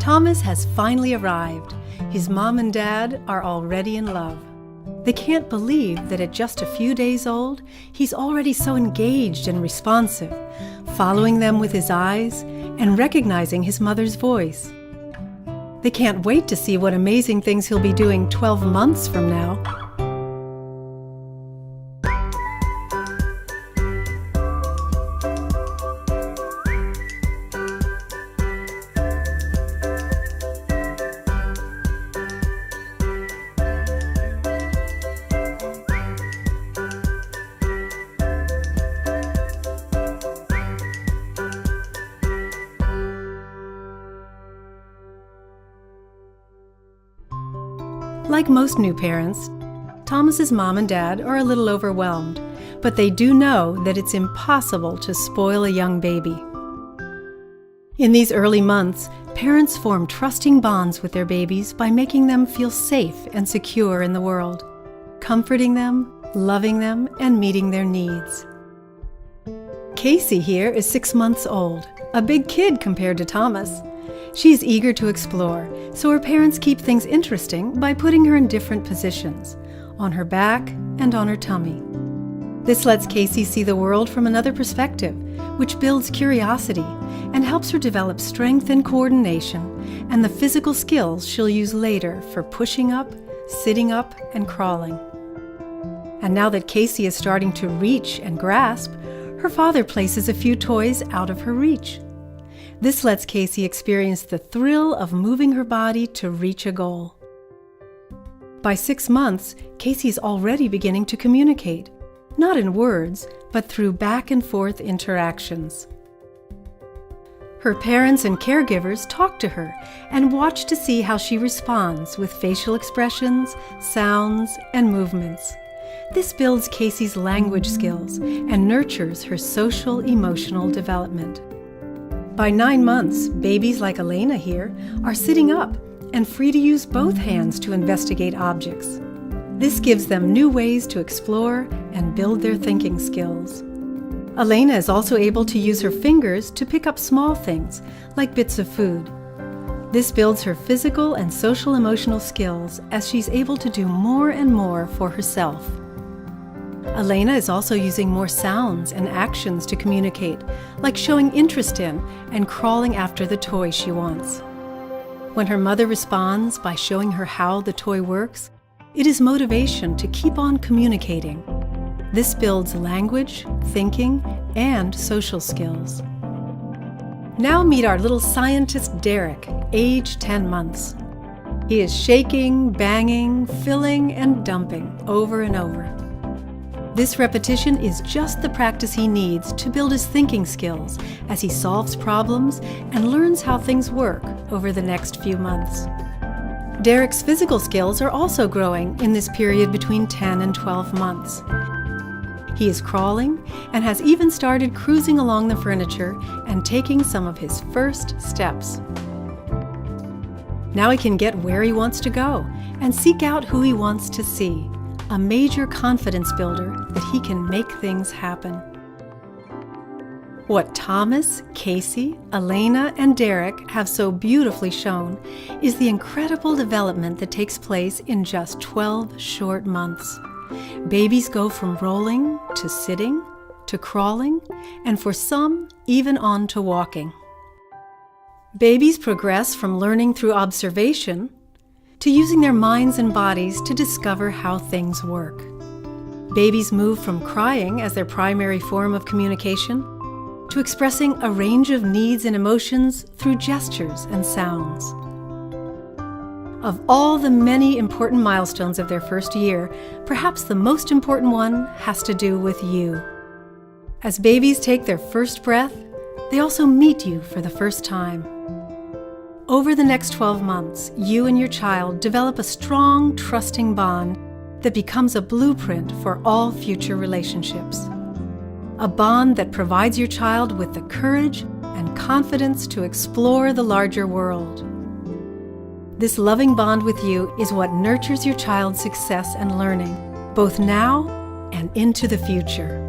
Thomas has finally arrived. His mom and dad are already in love. They can't believe that at just a few days old, he's already so engaged and responsive, following them with his eyes and recognizing his mother's voice. They can't wait to see what amazing things he'll be doing 12 months from now. Like most new parents, Thomas's mom and dad are a little overwhelmed, but they do know that it's impossible to spoil a young baby. In these early months, parents form trusting bonds with their babies by making them feel safe and secure in the world, comforting them, loving them, and meeting their needs. Casey here is 6 months old, a big kid compared to Thomas. She is eager to explore, so her parents keep things interesting by putting her in different positions, on her back and on her tummy. This lets Casey see the world from another perspective, which builds curiosity and helps her develop strength and coordination and the physical skills she'll use later for pushing up, sitting up, and crawling. And now that Casey is starting to reach and grasp, her father places a few toys out of her reach. This lets Casey experience the thrill of moving her body to reach a goal. By 6 months, Casey is already beginning to communicate, not in words, but through back and forth interactions. Her parents and caregivers talk to her and watch to see how she responds with facial expressions, sounds, and movements. This builds Casey's language skills and nurtures her social, emotional development. By 9 months, babies like Elena here are sitting up and free to use both hands to investigate objects. This gives them new ways to explore and build their thinking skills. Elena is also able to use her fingers to pick up small things, like bits of food. This builds her physical and social emotional skills as she's able to do more and more for herself. Elena is also using more sounds and actions to communicate, like showing interest in and crawling after the toy she wants. When her mother responds by showing her how the toy works, it is motivation to keep on communicating. This builds language, thinking, and social skills. Now meet our little scientist Derek, age 10 months. He is shaking, banging, filling, and dumping over and over. This repetition is just the practice he needs to build his thinking skills as he solves problems and learns how things work over the next few months. Derek's physical skills are also growing in this period between 10 and 12 months. He is crawling and has even started cruising along the furniture and taking some of his first steps. Now he can get where he wants to go and seek out who he wants to see. A major confidence builder that he can make things happen. What Thomas, Casey, Elena, and Derek have so beautifully shown is the incredible development that takes place in just 12 short months. Babies go from rolling to sitting to crawling, and for some, even on to walking. Babies progress from learning through observation to using their minds and bodies to discover how things work. Babies move from crying as their primary form of communication to expressing a range of needs and emotions through gestures and sounds. Of all the many important milestones of their first year, perhaps the most important one has to do with you. As babies take their first breath, they also meet you for the first time. Over the next 12 months, you and your child develop a strong, trusting bond that becomes a blueprint for all future relationships. A bond that provides your child with the courage and confidence to explore the larger world. This loving bond with you is what nurtures your child's success and learning, both now and into the future.